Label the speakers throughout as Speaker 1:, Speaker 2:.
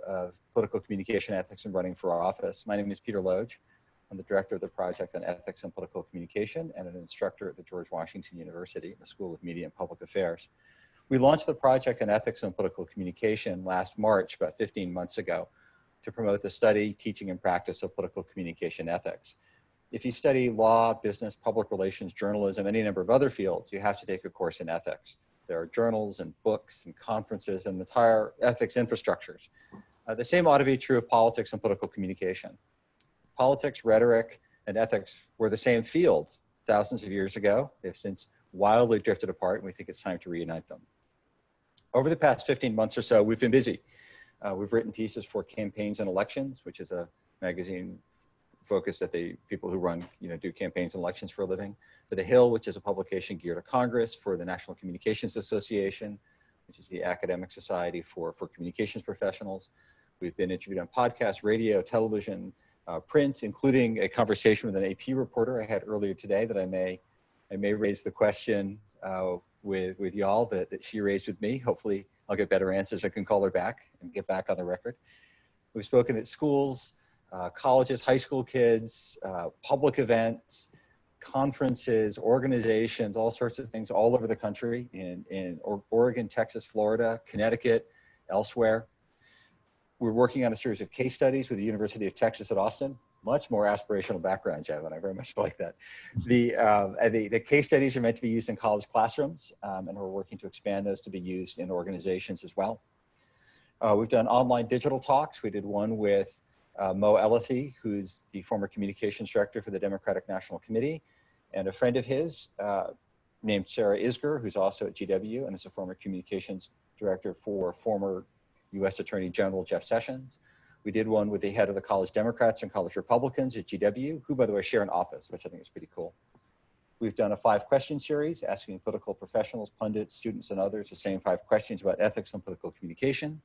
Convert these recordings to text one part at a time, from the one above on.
Speaker 1: of political communication ethics and running for office. My name is Peter Loge. I'm the director of the Project on Ethics and Political Communication and an instructor at the George Washington University in the School of Media and Public Affairs. We launched the Project on Ethics and Political Communication last March, about 15 months ago, to promote the study, teaching, and practice of political communication ethics. If you study law, business, public relations, journalism, any number of other fields, you have to take a course in ethics. There are journals and books and conferences and entire ethics infrastructures. The same ought to be true of politics and political communication. Politics, rhetoric, and ethics were the same field thousands of years ago. They've since wildly drifted apart, and we think it's time to reunite them. Over the past 15 months or so, we've been busy. We've written pieces for Campaigns and Elections, which is a magazine focused at the people who run, do campaigns and elections for a living. For The Hill, which is a publication geared to Congress. For the National Communications Association, which is the academic society for communications professionals. We've been interviewed on podcasts, radio, television, print, including a conversation with an AP reporter I had earlier today that I may raise the question with y'all that she raised with me. Hopefully I'll get better answers. I can call her back and get back on the record. We've spoken at schools, colleges, high school kids, public events, conferences, organizations, all sorts of things all over the country in Oregon, Texas, Florida, Connecticut, elsewhere. We're working on a series of case studies with the University of Texas at Austin. Much more aspirational background, Jevin. I very much like that. The case studies are meant to be used in college classrooms, and we're working to expand those to be used in organizations as well. We've done online digital talks. We did one with Mo Ellethy, who's the former communications director for the Democratic National Committee, and a friend of his named Sarah Isger, who's also at GW and is a former communications director for former U.S. Attorney General Jeff Sessions. We did one with the head of the College Democrats and College Republicans at GW, who, by the way, share an office, which I think is pretty cool. We've done a 5-question series asking political professionals, pundits, students, and others the same 5 questions about ethics and political communication.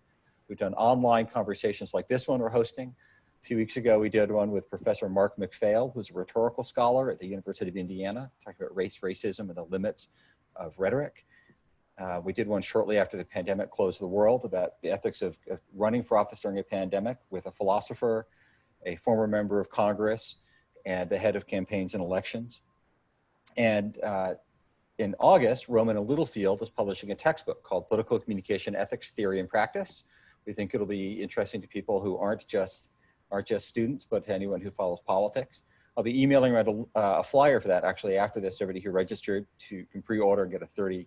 Speaker 1: We've done online conversations like this one we're hosting. A few weeks ago, we did one with Professor Mark McPhail, who's a rhetorical scholar at the University of Indiana, talking about race, racism, and the limits of rhetoric. We did one shortly after the pandemic closed the world about the ethics of running for office during a pandemic with a philosopher, a former member of Congress, and the head of campaigns and elections. And in August, Roman and Littlefield is publishing a textbook called Political Communication Ethics, Theory and Practice. We think it'll be interesting to people who aren't just students, but to anyone who follows politics. I'll be emailing around a flyer for that actually after this to everybody who registered can pre-order and get a 30%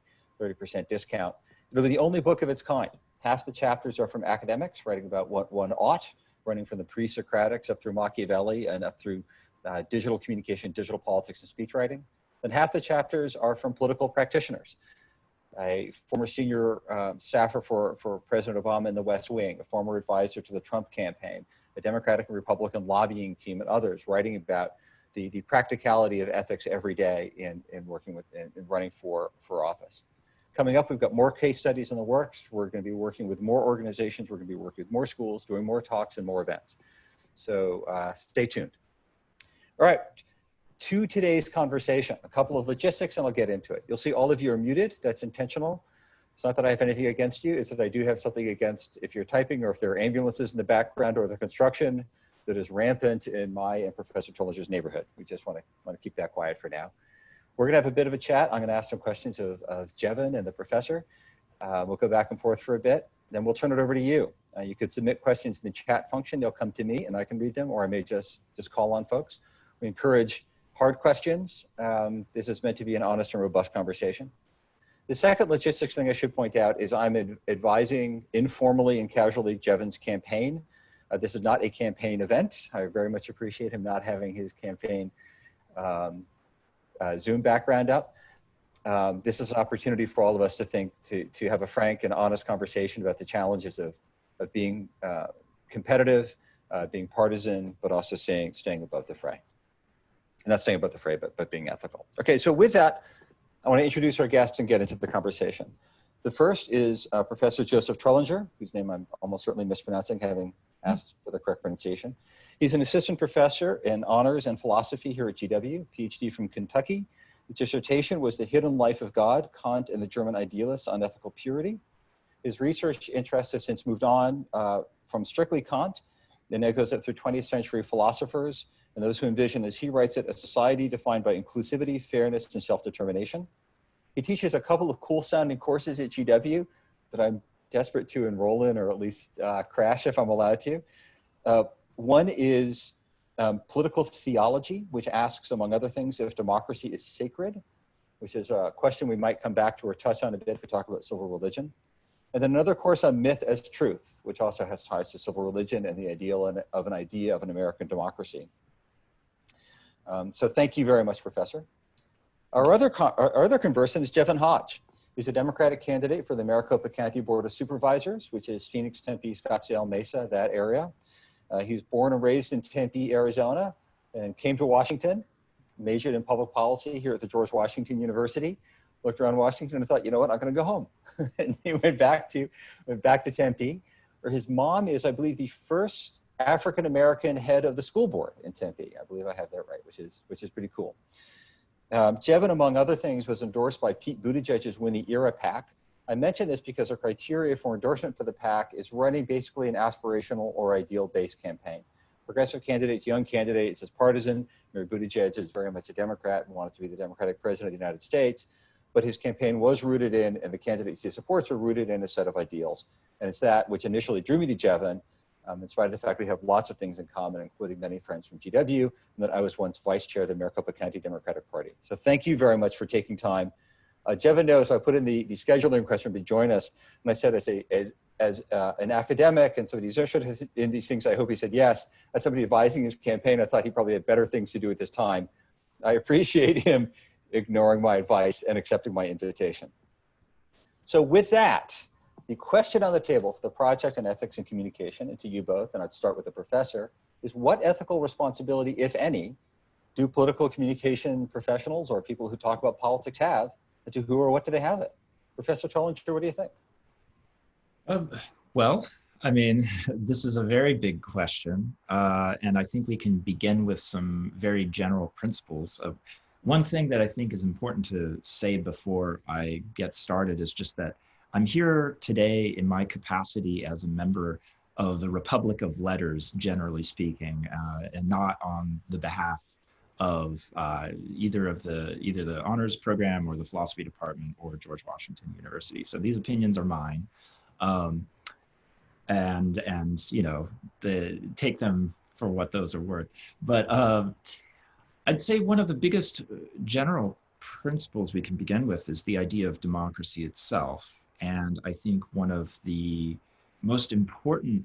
Speaker 1: discount. It'll be the only book of its kind. Half the chapters are from academics writing about what one ought, running from the pre-Socratics up through Machiavelli and up through digital communication, digital politics, and speech writing. Then half the chapters are from political practitioners. A former senior staffer for President Obama in the West Wing, a former advisor to the Trump campaign, a Democratic and Republican lobbying team, and others writing about the practicality of ethics every day in working with in running for office. Coming up, we've got more case studies in the works. We're going to be working with more organizations. We're going to be working with more schools, doing more talks and more events. So stay tuned. All right, to today's conversation, a couple of logistics and I'll get into it. You'll see all of you are muted. That's intentional. It's not that I have anything against you. It's that I do have something against if you're typing or if there are ambulances in the background or the construction that is rampant in my and Professor Trullinger's neighborhood. We just want to keep that quiet for now. We're going to have a bit of a chat. I'm going to ask some questions of Jevin and the professor. We'll go back and forth for a bit. Then we'll turn it over to you. You could submit questions in the chat function. They'll come to me and I can read them, or I may just call on folks. We encourage hard questions. This is meant to be an honest and robust conversation. The second logistics thing I should point out is I'm advising informally and casually Jevin's campaign. This is not a campaign event. I very much appreciate him not having his campaign Zoom background up. This is an opportunity for all of us to have a frank and honest conversation about the challenges of being competitive, being partisan, but also staying above the fray. And not staying above the fray, but being ethical. Okay, so with that, I want to introduce our guests and get into the conversation. The first is Professor Joseph Trullinger, whose name I'm almost certainly mispronouncing, having asked for the correct pronunciation. He's an assistant professor in honors and philosophy here at GW, PhD from Kentucky. His dissertation was The Hidden Life of God, Kant and the German Idealists on Ethical Purity. His research interests have since moved on from strictly Kant, and then it goes up through 20th century philosophers, and those who envision, as he writes it, a society defined by inclusivity, fairness, and self-determination. He teaches a couple of cool sounding courses at GW that I'm desperate to enroll in, or at least crash if I'm allowed to. One is political theology, which asks, among other things, if democracy is sacred, which is a question we might come back to or touch on a bit if we talk about civil religion. And then another course on myth as truth, which also has ties to civil religion and the ideal of an idea of an American democracy. So thank you very much, Professor. Our other conversant is Jevin Hodge. He's a Democratic candidate for the Maricopa County Board of Supervisors, which is Phoenix, Tempe, Scottsdale, Mesa, that area. He's born and raised in Tempe, Arizona, and came to Washington, majored in public policy here at the George Washington University, looked around Washington and thought, you know what, I'm gonna go home. And he went back to Tempe, where his mom is, I believe, the first African-American head of the school board in Tempe. I believe I have that right, which is pretty cool. Jevin, among other things, was endorsed by Pete Buttigieg's Win the Era PAC. I mention this because our criteria for endorsement for the PAC is running basically an aspirational or ideal-based campaign. Progressive candidates, young candidates, is partisan. Mayor Buttigieg is very much a Democrat and wanted to be the Democratic president of the United States, but his campaign was rooted in, and the candidates he supports are rooted in, a set of ideals. And it's that which initially drew me to Jevin, in spite of the fact we have lots of things in common, including many friends from GW, and that I was once vice chair of the Maricopa County Democratic Party. So thank you very much for taking time. Jevin knows I put in the scheduling question to join us, and I said, as an academic and somebody who's interested in these things, I hope he said yes. As somebody advising his campaign, I thought he probably had better things to do at this time. I appreciate him ignoring my advice and accepting my invitation. So with that, the question on the table for the project on ethics and communication, and to you both, and I'd start with the professor, is what ethical responsibility, if any, do political communication professionals or people who talk about politics have, and to who or what do they have it? Professor Trullinger, what do you think?
Speaker 2: Well, I mean, this is a very big question, and I think we can begin with some very general principles. One thing that I think is important to say before I get started is just that I'm here today in my capacity as a member of the Republic of Letters, generally speaking, and not on the behalf of either the honors program or the philosophy department or George Washington University. So these opinions are mine, and you know, take them for what those are worth. But I'd say one of the biggest general principles we can begin with is the idea of democracy itself. And I think one of the most important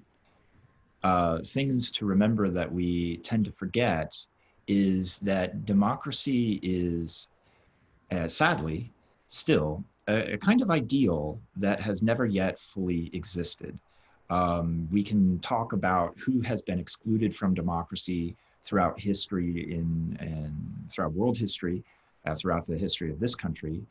Speaker 2: things to remember that we tend to forget is that democracy is, sadly, still a kind of ideal that has never yet fully existed. We can talk about who has been excluded from democracy throughout history and throughout world history, throughout the history of this country.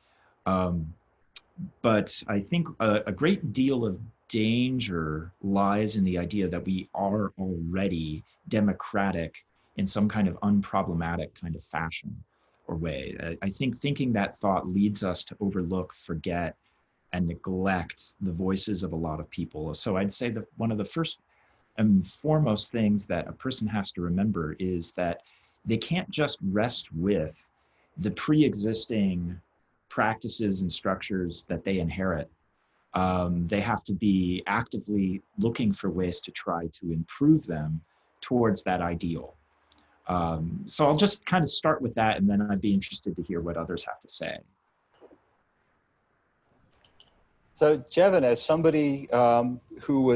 Speaker 2: But I think a great deal of danger lies in the idea that we are already democratic in some kind of unproblematic kind of fashion or way. I think thinking that thought leads us to overlook, forget, and neglect the voices of a lot of people. So I'd say that one of the first and foremost things that a person has to remember is that they can't just rest with the pre-existing practices and structures that they inherit. They have to be actively looking for ways to try to improve them towards that ideal. So I'll just kind of start with that, and then I'd be interested to hear what others have to say.
Speaker 1: So Jevin, as somebody who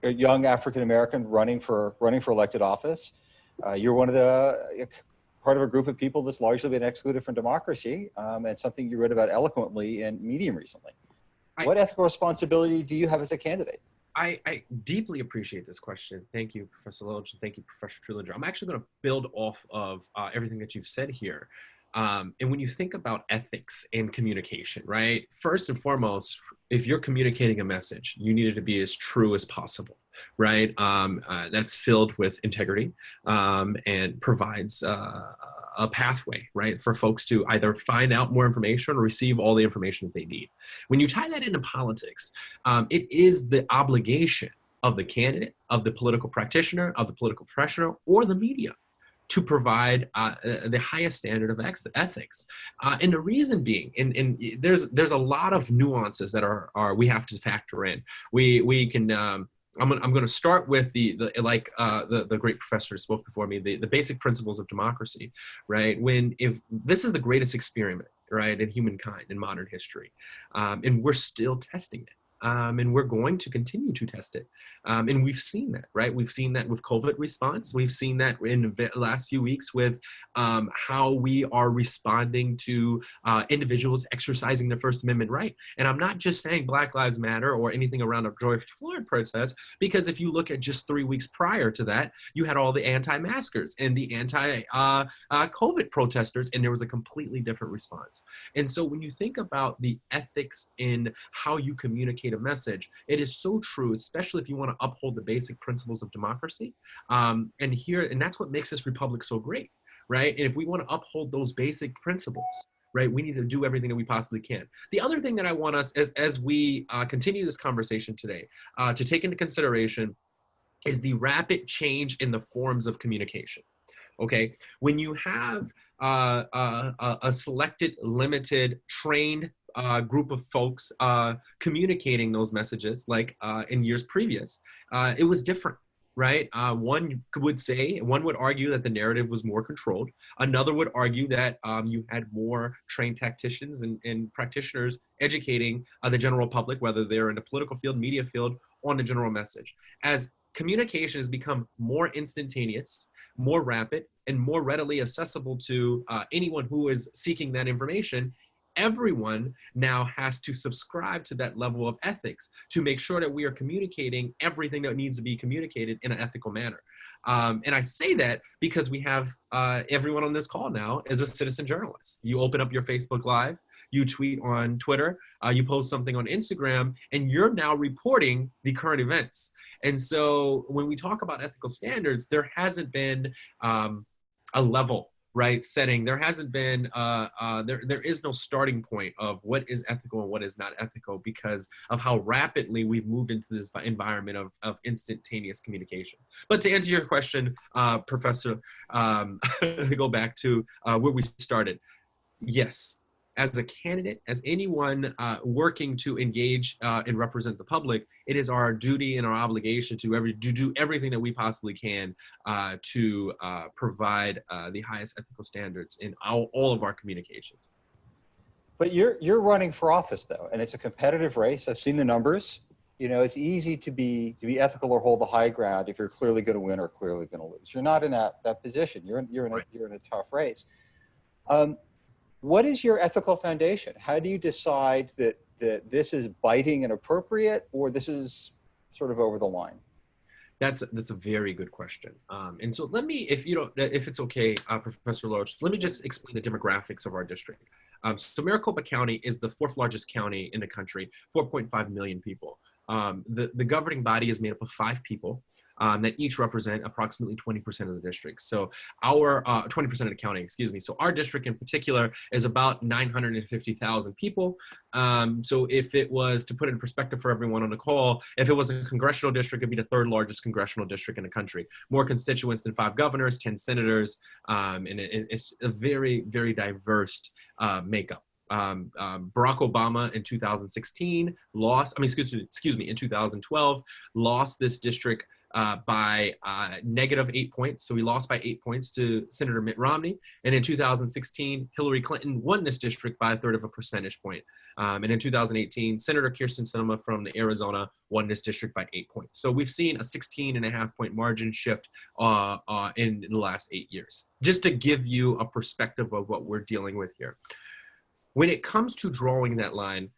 Speaker 1: a young African-American running for elected office, you're one of the part of a group of people that's largely been excluded from democracy, and something you wrote about eloquently in Medium recently. What ethical responsibility do you have as a candidate?
Speaker 3: I deeply appreciate this question. Thank you, Professor Loge, and thank you, Professor Trullinger. I'm actually going to build off of everything that you've said here. And when you think about ethics and communication, right? First and foremost, if you're communicating a message, you need it to be as true as possible, right? That's filled with integrity and provides a pathway, right, for folks to either find out more information or receive all the information that they need. When you tie that into politics, it is the obligation of the candidate, of the political practitioner, of the political professional, or the media to provide the highest standard of ethics. And the reason being, and there's a lot of nuances that are we have to factor in. We can, I'm going to start with the great professor who spoke before me, the basic principles of democracy, right? If this is the greatest experiment, right, in humankind in modern history, and we're still testing it. And we're going to continue to test it. And we've seen that, right? We've seen that with COVID response. We've seen that in the last few weeks with how we are responding to individuals exercising their First Amendment right. And I'm not just saying Black Lives Matter or anything around a George Floyd protest, because if you look at just 3 weeks prior to that, you had all the anti-maskers and the anti-COVID protesters, and there was a completely different response. And so when you think about the ethics in how you communicate a message, it is so true, especially if you want to uphold the basic principles of democracy. And that's what makes this republic so great, right? And if we want to uphold those basic principles, right, we need to do everything that we possibly can. The other thing that I want us, as we continue this conversation today, to take into consideration is the rapid change in the forms of communication. Okay, when you have a selected, limited, trained group of folks communicating those messages, like in years previous, it was different, right? One would argue that the narrative was more controlled. Another would argue that you had more trained tacticians and practitioners educating the general public, whether they're in the political field, media field, on the general message. As communication has become more instantaneous, more rapid, and more readily accessible to anyone who is seeking that information, everyone now has to subscribe to that level of ethics to make sure that we are communicating everything that needs to be communicated in an ethical manner. And I say that because we have everyone on this call now is a citizen journalist. You open up your Facebook Live, you tweet on Twitter, you post something on Instagram, and you're now reporting the current events. And so when we talk about ethical standards, there hasn't been a level, right, setting. There hasn't been, there is no starting point of what is ethical and what is not ethical because of how rapidly we've moved into this environment of instantaneous communication. But to answer your question, Professor, to go back to where we started, yes, as a candidate, as anyone working to engage and represent the public, it is our duty and our obligation to do everything that we possibly can to provide the highest ethical standards in all of our communications.
Speaker 1: But you're running for office though, and it's a competitive race. I've seen the numbers. You know, it's easy to be ethical or hold the high ground if you're clearly going to win or clearly going to lose. You're not in that position. You're in a tough race. What is your ethical foundation? How do you decide that this is biting and appropriate, or this is sort of over the line?
Speaker 3: That's a very good question. And so let me, if it's okay, Professor Loge, let me just explain the demographics of our district. So Maricopa County is the 4th largest county in the country, 4.5 million people. The governing body is made up of 5 people that each represent approximately 20% of the district. So our 20% of the county, excuse me. So our district in particular is about 950,000 people. So if it was to put it in perspective for everyone on the call, if it was a congressional district, it'd be the 3rd largest congressional district in the country. More constituents than 5 governors, 10 senators, and it's a very, very diverse makeup. Barack Obama in 2016 in 2012 lost this district by -8 points. So he lost by 8 points to Senator Mitt Romney. And in 2016, Hillary Clinton won this district by 1/3 of a percentage point. And in 2018, Senator Kyrsten Sinema from Arizona won this district by 8 points. So we've seen a 16.5-point margin shift in the last 8 years, just to give you a perspective of what we're dealing with here. When it comes to drawing that line,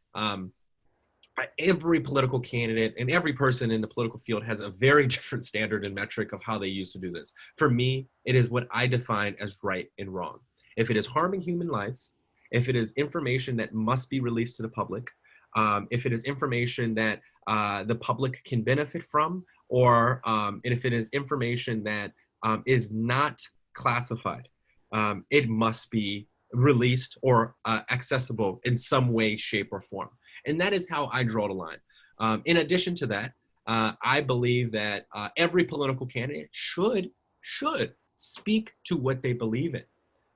Speaker 3: every political candidate and every person in the political field has a very different standard and metric of how they used to do this. For me, it is what I define as right and wrong. If it is harming human lives, if it is information that must be released to the public, if it is information that the public can benefit from, or if it is information that is not classified, it must be released or accessible in some way, shape, or form. And that is how I draw the line. In addition to that, I believe that every political candidate should speak to what they believe in,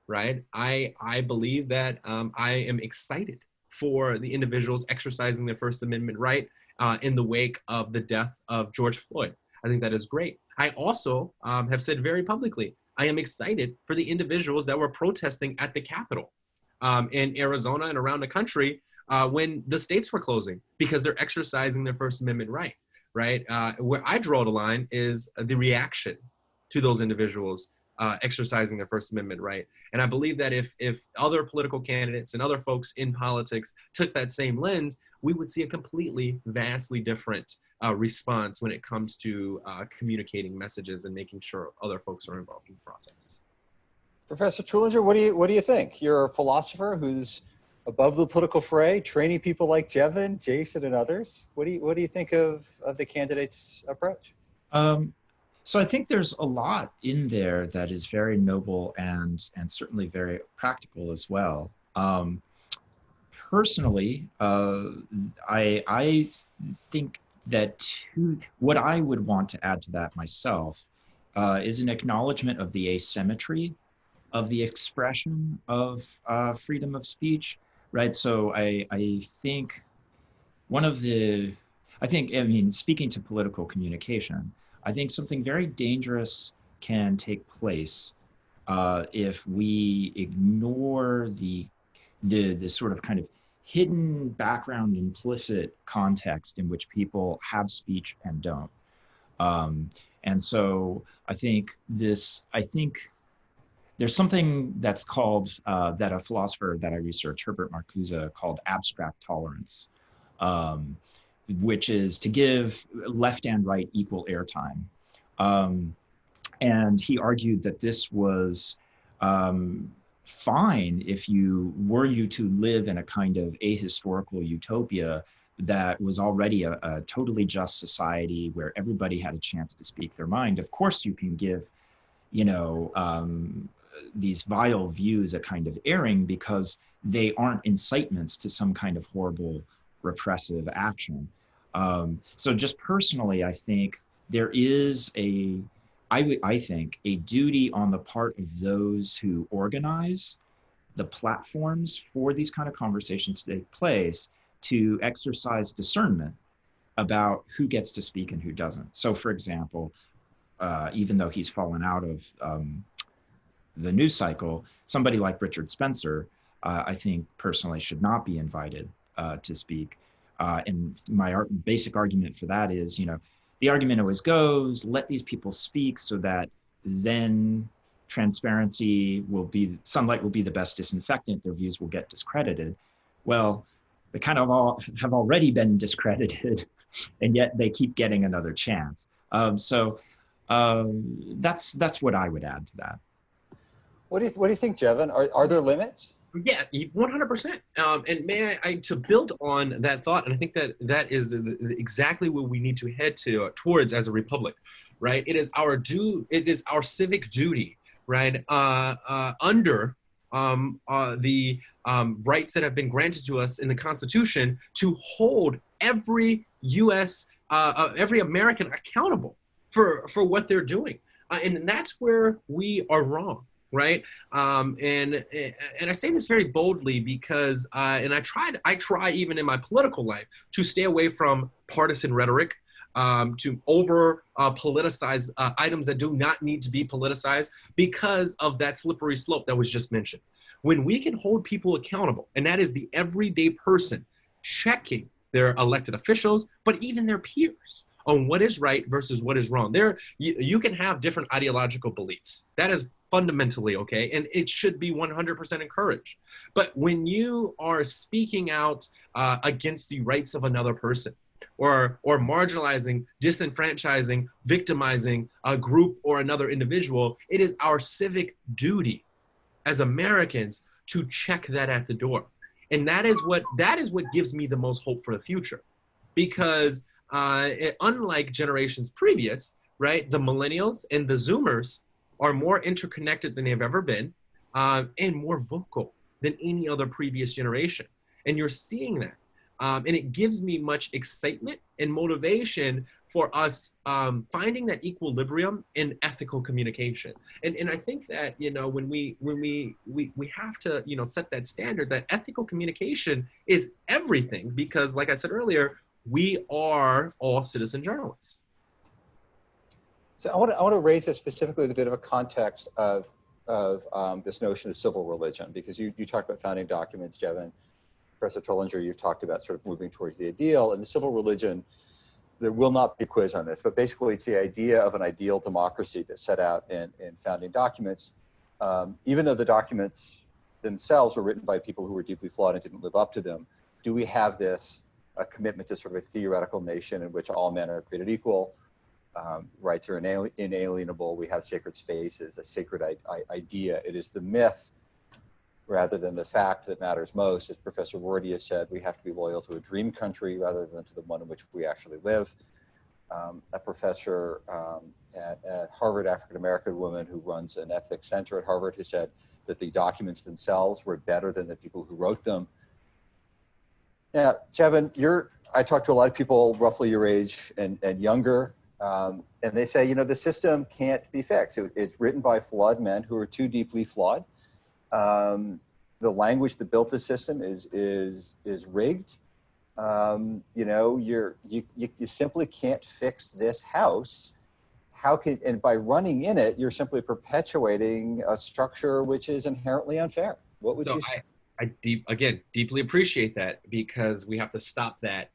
Speaker 3: right? I believe that I am excited for the individuals exercising their First Amendment right in the wake of the death of George Floyd. I think that is great. I also have said very publicly, I am excited for the individuals that were protesting at the Capitol in Arizona and around the country when the states were closing because they're exercising their First Amendment right, right? Where I draw the line is the reaction to those individuals exercising their First Amendment right. And I believe that if other political candidates and other folks in politics took that same lens, we would see a completely, vastly different response when it comes to communicating messages and making sure other folks are involved in the process.
Speaker 1: Professor Trullinger, what do you think? You're a philosopher who's above the political fray, training people like Jevin, Jason, and others. What do you think of the candidate's approach?
Speaker 2: So I think there's a lot in there that is very noble and certainly very practical as well. Personally, I think that what I would want to add to that myself is an acknowledgement of the asymmetry of the expression of freedom of speech, right? So I think speaking to political communication, I think something very dangerous can take place if we ignore the sort of kind of hidden background, implicit context in which people have speech and don't. And so I think there's something that's called, that a philosopher that I research, Herbert Marcuse, called abstract tolerance, which is to give left and right equal airtime. And he argued that this was fine if you to live in a kind of ahistorical utopia that was already a totally just society where everybody had a chance to speak their mind. Of course, you can give, these vile views a kind of airing because they aren't incitements to some kind of horrible repressive action. So just personally, I think there is I think a duty on the part of those who organize the platforms for these kind of conversations to take place to exercise discernment about who gets to speak and who doesn't. So for example, even though he's fallen out of the news cycle, somebody like Richard Spencer, I think personally should not be invited to speak. And my basic argument for that is, the argument always goes, let these people speak so that then sunlight will be the best disinfectant, their views will get discredited. Well, they kind of all have already been discredited, and yet they keep getting another chance. So that's what I would add to that.
Speaker 1: What do you think, Jevin? Are there limits?
Speaker 3: Yeah, 100%. And may I to build on that thought, and I think that is exactly what we need to head towards as a republic, right? It is our civic duty, right? Under the rights that have been granted to us in the Constitution to hold every every American accountable for what they're doing, and that's where we are wrong. Right, and I say this very boldly because, and I try even in my political life to stay away from partisan rhetoric, to over politicize items that do not need to be politicized because of that slippery slope that was just mentioned. When we can hold people accountable, and that is the everyday person checking their elected officials, but even their peers on what is right versus what is wrong. You can have different ideological beliefs. That is fundamentally okay, and it should be 100% encouraged. But when you are speaking out against the rights of another person, or marginalizing, disenfranchising, victimizing a group or another individual, it is our civic duty as Americans to check that at the door. And that is what gives me the most hope for the future. Because unlike generations previous, right, the millennials and the Zoomers are more interconnected than they've ever been, and more vocal than any other previous generation. And you're seeing that. And it gives me much excitement and motivation for us finding that equilibrium in ethical communication. And I think that, you know, when we have to, you know, set that standard that ethical communication is everything, because like I said earlier, we are all citizen journalists.
Speaker 1: So I want to raise this specifically with a bit of a context of this notion of civil religion, because you talked about founding documents, Jevin. Professor Trullinger, you've talked about sort of moving towards the ideal. And the civil religion, there will not be a quiz on this, but basically it's the idea of an ideal democracy that's set out in founding documents. Even though the documents themselves were written by people who were deeply flawed and didn't live up to them, do we have this a commitment to sort of a theoretical nation in which all men are created equal, rights are inalienable, we have sacred spaces, a sacred idea. It is the myth rather than the fact that matters most. As Professor Wardia said, we have to be loyal to a dream country rather than to the one in which we actually live. A professor at Harvard, African-American woman who runs an ethics center at Harvard, who said that the documents themselves were better than the people who wrote them. Now, Jevin, I talk to a lot of people roughly your age and younger, and they say, you know, the system can't be fixed. It's written by flawed men who are too deeply flawed. The language that built the system is rigged. You know, you simply can't fix this house. And by running in it, you're simply perpetuating a structure which is inherently unfair. What would you say?
Speaker 3: I deeply appreciate that, because we have to stop that.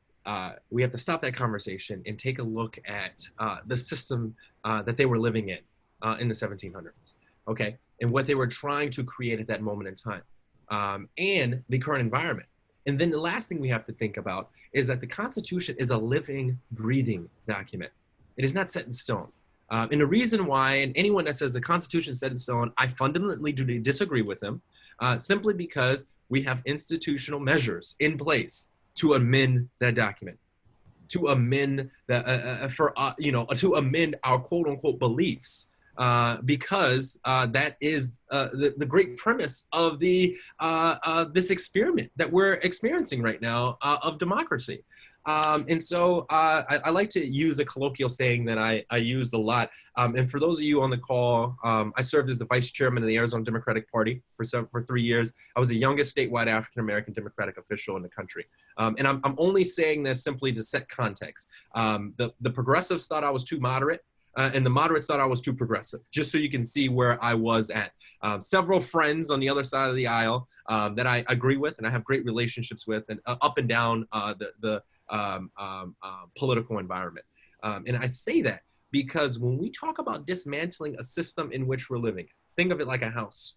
Speaker 3: We have to stop that conversation and take a look at the system that they were living in the 1700s. Okay, and what they were trying to create at that moment in time, and the current environment. And then the last thing we have to think about is that the Constitution is a living, breathing document. It is not set in stone. And the reason why, and anyone that says the Constitution is set in stone, I fundamentally do disagree with them, simply because we have institutional measures in place to amend that document, to amend to amend our quote unquote beliefs. Because that is the great premise of this experiment that we're experiencing right now of democracy. And so I like to use a colloquial saying that I used a lot. And for those of you on the call, I served as the vice chairman of the Arizona Democratic Party for 3 years. I was the youngest statewide African-American Democratic official in the country. And I'm only saying this simply to set context. The progressives thought I was too moderate. And the moderates thought I was too progressive, just so you can see where I was at. Several friends on the other side of the aisle that I agree with and I have great relationships with, and up and down the political environment. And I say that because when we talk about dismantling a system in which we're living, think of it like a house.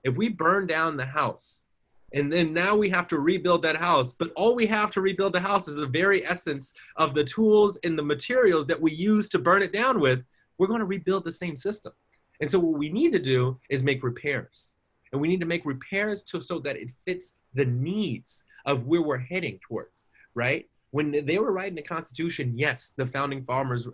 Speaker 3: If we burn down the house, and then now we have to rebuild that house, but all we have to rebuild the house is the very essence of the tools and the materials that we use to burn it down with, we're going to rebuild the same system. And so what we need to do is make repairs. And we need to make repairs so that it fits the needs of where we're heading towards, right? When they were writing the Constitution, yes, the founding fathers,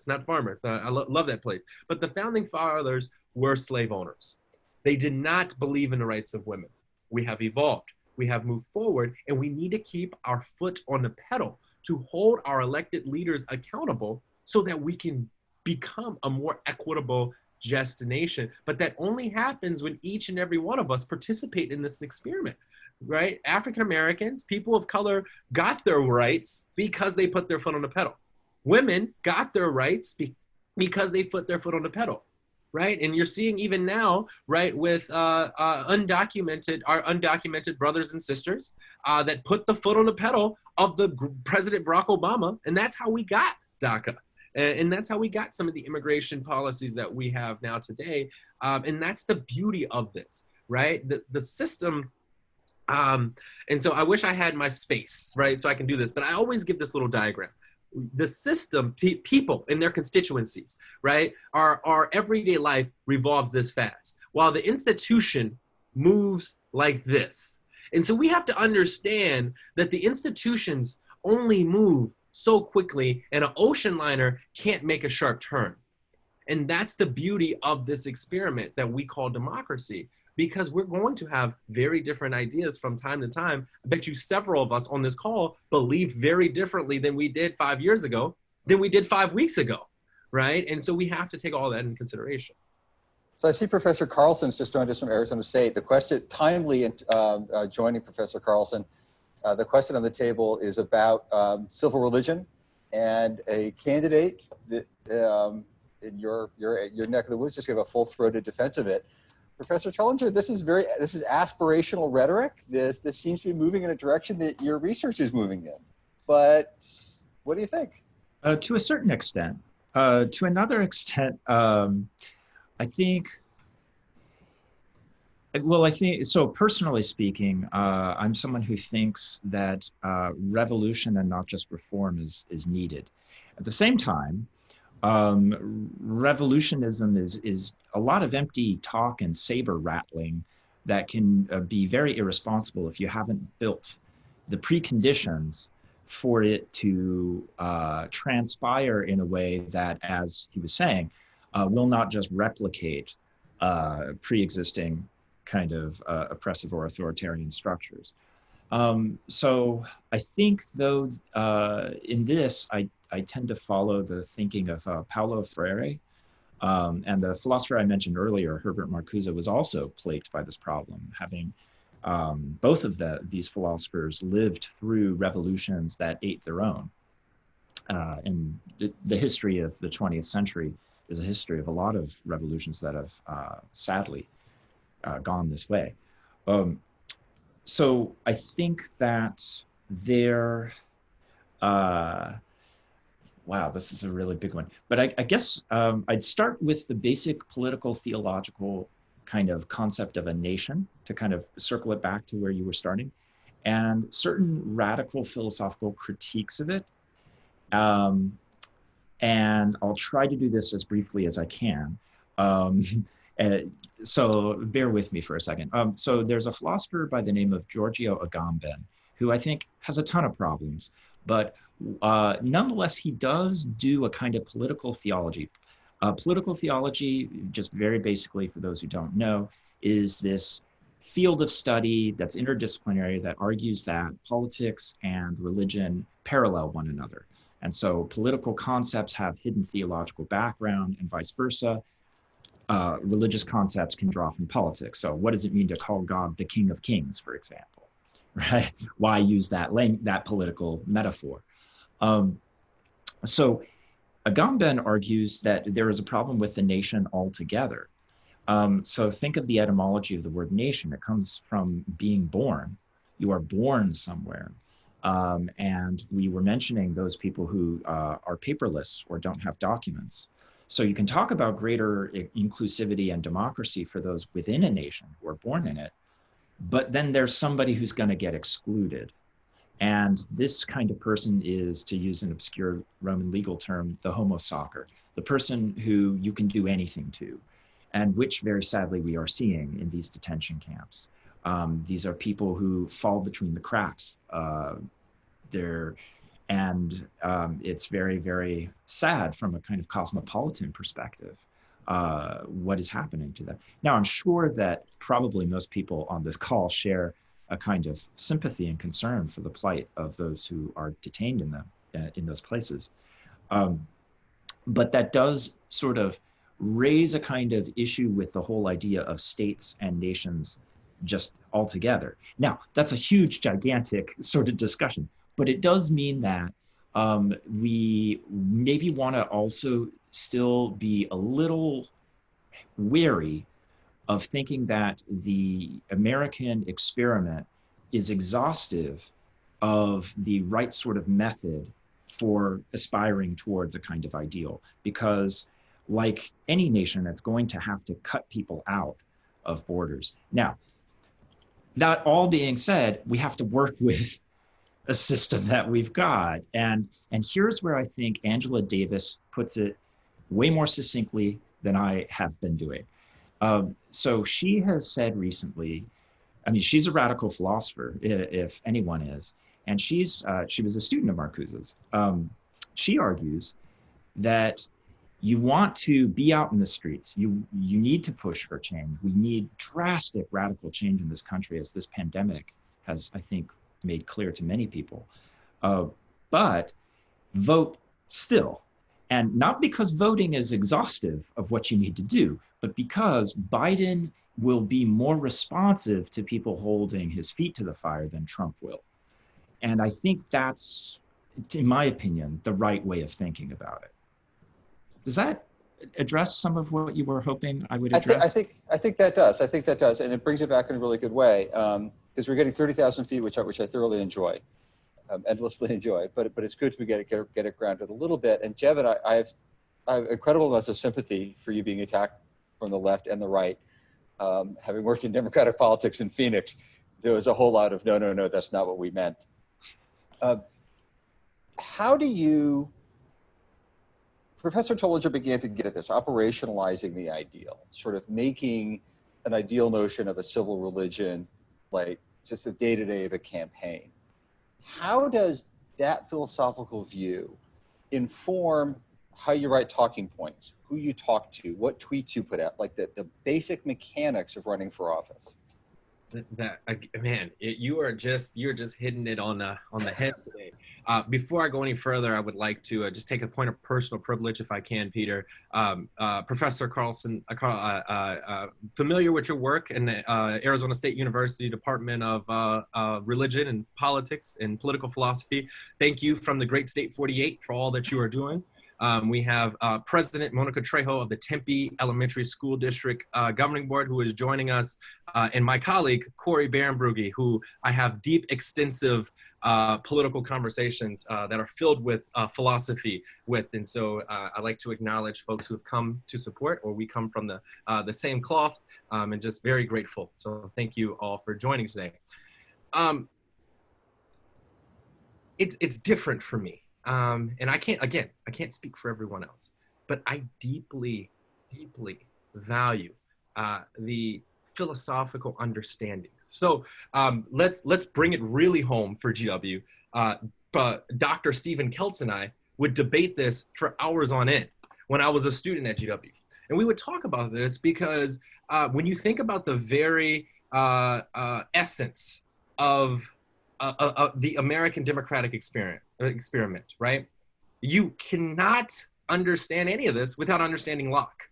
Speaker 3: not farmers, I love that place, but the founding fathers were slave owners. They did not believe in the rights of women. We have evolved, we have moved forward, and we need to keep our foot on the pedal to hold our elected leaders accountable so that we can become a more equitable just nation. But that only happens when each and every one of us participate in this experiment, right? African Americans, people of color got their rights because they put their foot on the pedal. Women got their rights because they put their foot on the pedal. Right, and you're seeing even now, right, with undocumented brothers and sisters that put the foot on the pedal of the President Barack Obama, and that's how we got DACA, and that's how we got some of the immigration policies that we have now today, and that's the beauty of this, right? The system, and so I wish I had my space, right, so I can do this, but I always give this little diagram. The system, people in their constituencies, right? Our everyday life revolves this fast, while the institution moves like this. And so we have to understand that the institutions only move so quickly, and an ocean liner can't make a sharp turn. And that's the beauty of this experiment that we call democracy. because we're going to have very different ideas from time to time. I bet you several of us on this call believed very differently than we did 5 years ago, than we did 5 weeks ago, right? And so we have to take all that into consideration.
Speaker 1: So I see Professor Carlson's just joined us from Arizona State. The question, timely joining Professor Carlson, the question on the table is about civil religion, and a candidate that in your neck of the woods just gave a full-throated defense of it. Professor Trullinger, this is aspirational rhetoric. This seems to be moving in a direction that your research is moving in. But what do you think?
Speaker 2: To a certain extent. To another extent, I think, so personally speaking, I'm someone who thinks that revolution and not just reform is needed. At the same time, revolutionism is a lot of empty talk and saber rattling that can be very irresponsible if you haven't built the preconditions for it to transpire in a way that, as he was saying, will not just replicate pre-existing kind of oppressive or authoritarian structures. So I think, though, in this, I tend to follow the thinking of Paulo Freire, and the philosopher I mentioned earlier, Herbert Marcuse, was also plagued by this problem, having both of these philosophers lived through revolutions that ate their own. And the history of the 20th century is a history of a lot of revolutions that have sadly gone this way. So I think that wow, this is a really big one. But I guess I'd start with the basic political theological kind of concept of a nation, to kind of circle it back to where you were starting, and certain radical philosophical critiques of it. And I'll try to do this as briefly as I can. So bear with me for a second. So there's a philosopher by the name of Giorgio Agamben, who I think has a ton of problems, but nonetheless, he does do a kind of political theology. Political theology, just very basically for those who don't know, is this field of study that's interdisciplinary that argues that politics and religion parallel one another. And so political concepts have hidden theological background and vice versa. Religious concepts can draw from politics. So what does it mean to call God the King of Kings, for example, right? Why use that political metaphor? So Agamben argues that there is a problem with the nation altogether. So think of the etymology of the word nation. It comes from being born. You are born somewhere. And we were mentioning those people who are paperless or don't have documents. So you can talk about greater inclusivity and democracy for those within a nation who are born in it, but then there's somebody who's going to get excluded. And this kind of person is, to use an obscure Roman legal term, the homo sacer, the person who you can do anything to, and which very sadly we are seeing in these detention camps. These are people who fall between the cracks. It's very, very sad from a kind of cosmopolitan perspective, what is happening to them. Now, I'm sure that probably most people on this call share a kind of sympathy and concern for the plight of those who are detained in those places. But that does sort of raise a kind of issue with the whole idea of states and nations just altogether. Now, that's a huge, gigantic sort of discussion, but it does mean that we maybe want to also still be a little wary of thinking that the American experiment is exhaustive of the right sort of method for aspiring towards a kind of ideal, because like any nation, it's going to have to cut people out of borders. Now, that all being said, we have to work with a system that we've got. And here's where I think Angela Davis puts it way more succinctly than I have been doing. So she has said recently, I mean, she's a radical philosopher, if anyone is, and she was a student of Marcuse's. She argues that You want to be out in the streets. You need to push for change. We need drastic, radical change in this country, as this pandemic has, I think, made clear to many people. But vote still. And not because voting is exhaustive of what you need to do, but because Biden will be more responsive to people holding his feet to the fire than Trump will. And I think that's, in my opinion, the right way of thinking about it. Does that address some of what you were hoping I would address?
Speaker 1: I think that does. I think that does, and it brings it back in a really good way, because we're getting 30,000 feet, which I thoroughly enjoy, endlessly enjoy. But it's good to get it grounded a little bit. And Jevin, I have incredible amounts of sympathy for you being attacked from the left and the right. Having worked in Democratic politics in Phoenix, there was a whole lot of no, that's not what we meant. How do you? Professor Trullinger began to get at this, operationalizing the ideal, sort of making an ideal notion of a civil religion like just a day-to-day of a campaign. How does that philosophical view inform how you write talking points, who you talk to, what tweets you put out, like the basic mechanics of running for office?
Speaker 3: You're just hitting it on the head today. Before I go any further, I would like to just take a point of personal privilege, if I can, Peter. Professor Carlson, familiar with your work in the Arizona State University Department of Religion and Politics and Political Philosophy. Thank you from the great State 48 for all that you are doing. We have President Monica Trejo of the Tempe Elementary School District Governing Board, who is joining us, and my colleague, Corey Barenbrugge, who I have deep, extensive political conversations that are filled with philosophy with. And so I'd like to acknowledge folks who have come to support, or we come from the same cloth, and just very grateful. So thank you all for joining today. It's different for me. And I can't speak for everyone else, but I deeply, deeply value the philosophical understandings. So let's bring it really home for GW. But Dr. Stephen Keltz and I would debate this for hours on end when I was a student at GW. And we would talk about this because when you think about the very essence of the American democratic experiment, right? You cannot understand any of this without understanding Locke,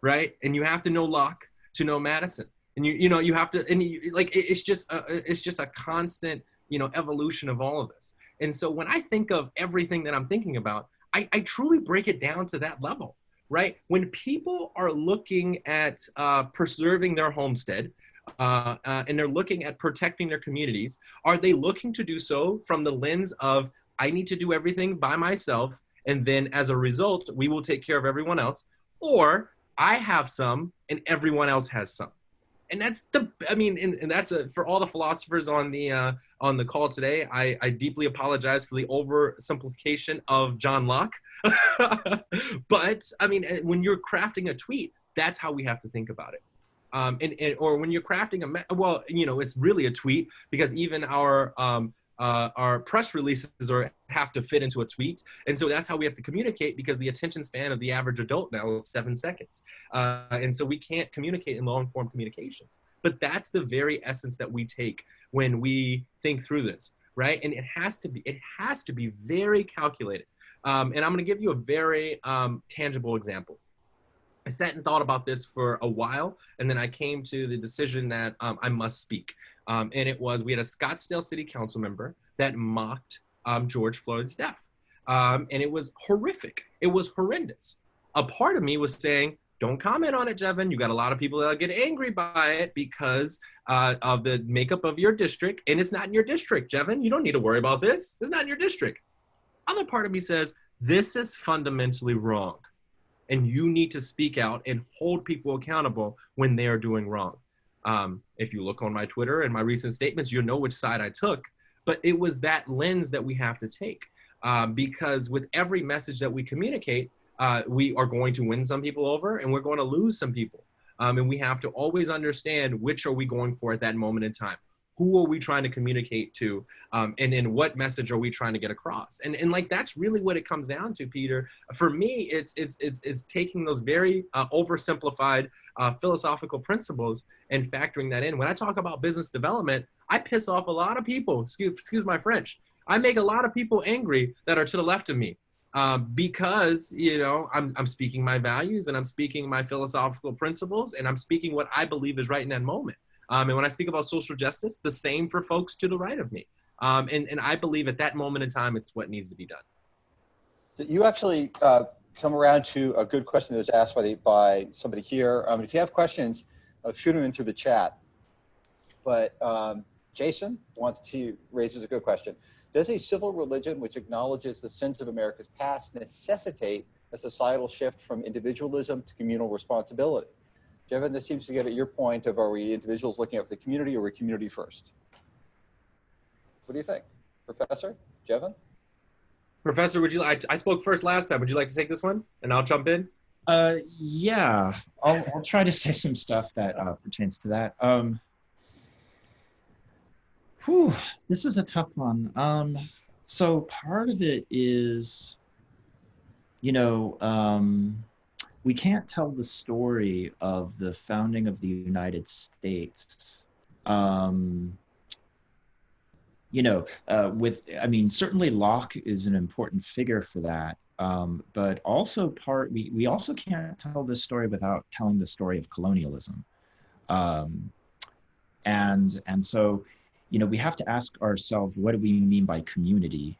Speaker 3: right? And you have to know Locke to know Madison, and you have to, and it's just a constant evolution of all of this. And so when I think of everything that I'm thinking about, I truly break it down to that level, right? When people are looking at preserving their homestead, and they're looking at protecting their communities, are they looking to do so from the lens of, I need to do everything by myself, and then as a result, we will take care of everyone else? Or I have some and everyone else has some? And that's and that's for all the philosophers on the call today. I deeply apologize for the oversimplification of John Locke. But when you're crafting a tweet, that's how we have to think about it. Or when you're crafting it's really a tweet, because even our press releases have to fit into a tweet. And so that's how we have to communicate, because the attention span of the average adult now is 7 seconds. And so we can't communicate in long form communications. But that's the very essence that we take when we think through this, right? And it has to be very calculated. And I'm going to give you a very tangible example. I sat and thought about this for a while, and then I came to the decision that I must speak. And it was, we had a Scottsdale City Council member that mocked George Floyd's death. And it was horrific. It was horrendous. A part of me was saying, don't comment on it, Jevin. You got a lot of people that get angry by it because of the makeup of your district. And it's not in your district, Jevin. You don't need to worry about this. It's not in your district. Other part of me says, this is fundamentally wrong. And you need to speak out and hold people accountable when they are doing wrong. If you look on my Twitter and my recent statements, you'll know which side I took. But it was that lens that we have to take. Because with every message that we communicate, we are going to win some people over and we're going to lose some people. And we have to always understand which are we going for at that moment in time. who are we trying to communicate to, and what message are we trying to get across? And like, that's really what it comes down to, Peter. For me, it's taking those very oversimplified philosophical principles and factoring that in. When I talk about business development, I piss off a lot of people, excuse my French. I make a lot of people angry that are to the left of me. Because, you know, I'm speaking my values, and I'm speaking my philosophical principles, and I'm speaking what I believe is right in that moment. And when I speak about social justice, the same for folks to the right of me. And I believe at that moment in time, it's what needs to be done.
Speaker 1: So you actually come around to a good question that was asked by somebody here. If you have questions, shoot them in through the chat. But Jason raises a good question. Does a civil religion which acknowledges the sins of America's past necessitate a societal shift from individualism to communal responsibility? Jevin, this seems to get at your point of, are we individuals looking at the community, or are we community first? What do you think? Professor? Jevin?
Speaker 3: Professor, would you like, I spoke first last time. Would you like to take this one and I'll jump in?
Speaker 2: Yeah, I'll try to say some stuff that pertains to that. This is a tough one. So part of it is, you know, we can't tell the story of the founding of the United States, you know, I mean, certainly Locke is an important figure for that. But also we also can't tell this story without telling the story of colonialism. And so, you know, we have to ask ourselves, what do we mean by community?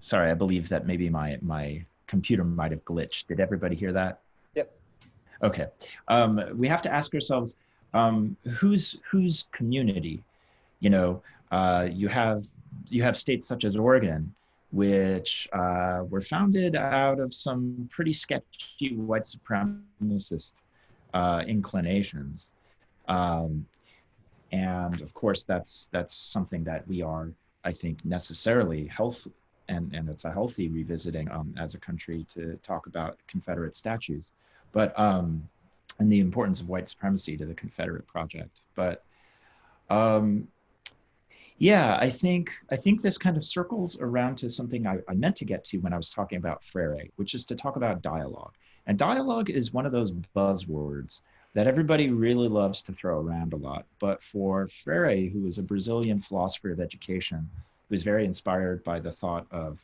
Speaker 2: Sorry, I believe that maybe my computer might have glitched. Did everybody hear that?
Speaker 1: Yep.
Speaker 2: Okay. We have to ask ourselves, whose community? You know, you have states such as Oregon, which were founded out of some pretty sketchy white supremacist inclinations. And of course, that's something that we are, I think, necessarily and it's a healthy revisiting as a country to talk about Confederate statues, but and the importance of white supremacy to the Confederate project. But yeah, I think this kind of circles around to something I meant to get to when I was talking about Freire, which is to talk about dialogue. And dialogue is one of those buzzwords that everybody really loves to throw around a lot. But for Freire, who was a Brazilian philosopher of education, who was very inspired by the thought of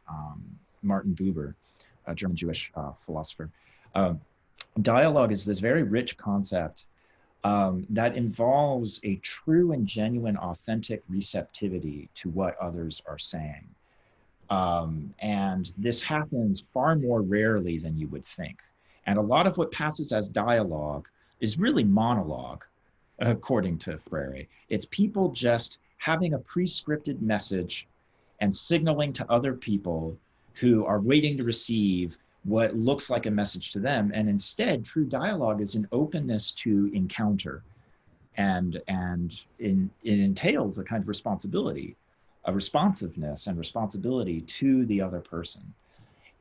Speaker 2: Martin Buber, a German Jewish philosopher, dialogue is this very rich concept that involves a true and genuine, authentic receptivity to what others are saying. And this happens far more rarely than you would think. And a lot of what passes as dialogue is really monologue, according to Freire. It's people just having a pre-scripted message and signaling to other people who are waiting to receive what looks like a message to them. And instead, true dialogue is an openness to encounter. And it entails a kind of responsibility, a responsiveness and responsibility to the other person.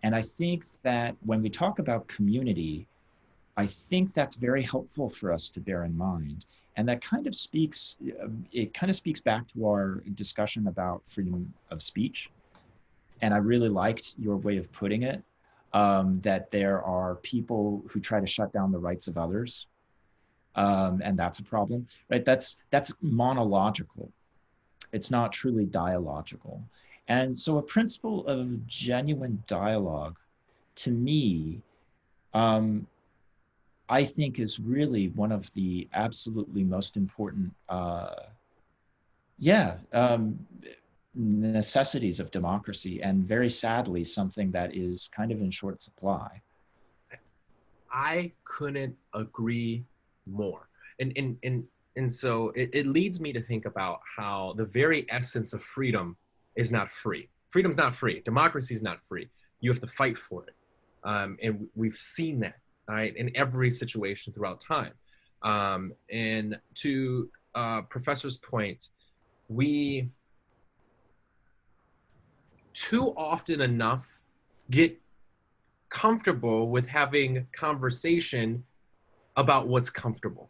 Speaker 2: And I think that when we talk about community, I think that's very helpful for us to bear in mind. And that kind of speaks back to our discussion about freedom of speech. And I really liked your way of putting it, that there are people who try to shut down the rights of others. And that's a problem, right? That's monological. It's not truly dialogical. And so a principle of genuine dialogue, to me, I think is really one of the absolutely most important, necessities of democracy, and very sadly, something that is kind of in short supply.
Speaker 3: I couldn't agree more. And so it leads me to think about how the very essence of freedom is not free. Freedom's not free. Democracy is not free. You have to fight for it. And we've seen that, right, in every situation throughout time. And to Professor's point, we too often enough get comfortable with having conversation about what's comfortable.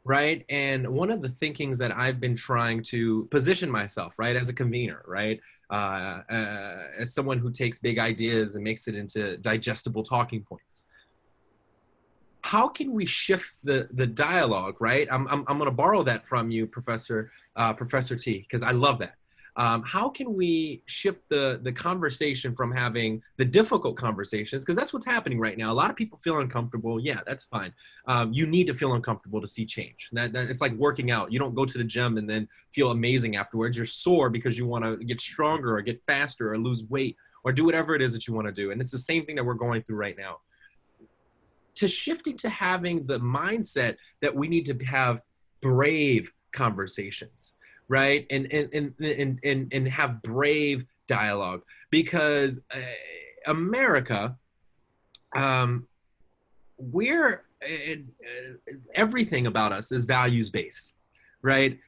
Speaker 3: right? And one of the thinkings that I've been trying to position myself, right, as a convener, right, as someone who takes big ideas and makes it into digestible talking points. How can we shift the dialogue, right? I'm going to borrow that from you, Professor T, because I love that. How can we shift the conversation from having the difficult conversations? Because that's what's happening right now. A lot of people feel uncomfortable. Yeah, that's fine. You need to feel uncomfortable to see change. It's like working out. You don't go to the gym and then feel amazing afterwards. You're sore because you want to get stronger or get faster or lose weight or do whatever it is that you want to do. And it's the same thing that we're going through right now. To shifting to having the mindset that we need to have brave conversations, right? And have brave dialogue, because America, we're everything about us is values based, right?